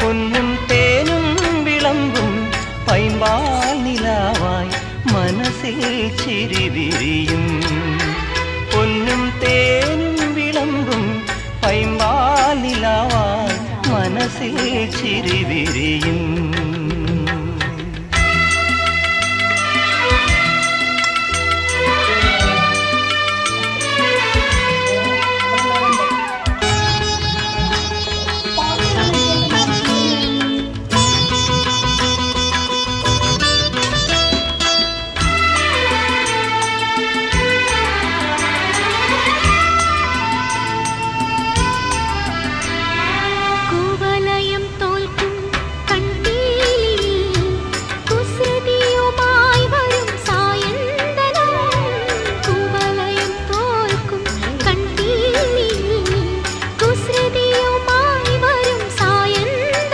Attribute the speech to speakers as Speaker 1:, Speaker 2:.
Speaker 1: പൊന്നും തേനും വിളമ്പും പൈമ്പാൽ നിലാവായി മനസ്സിൽ ചിരി വിരിയും. പൊന്നും തേനും വിളമ്പും പൈമ്പാൽ നിലാവായി മനസ്സിൽ ചിരി വിരിയും.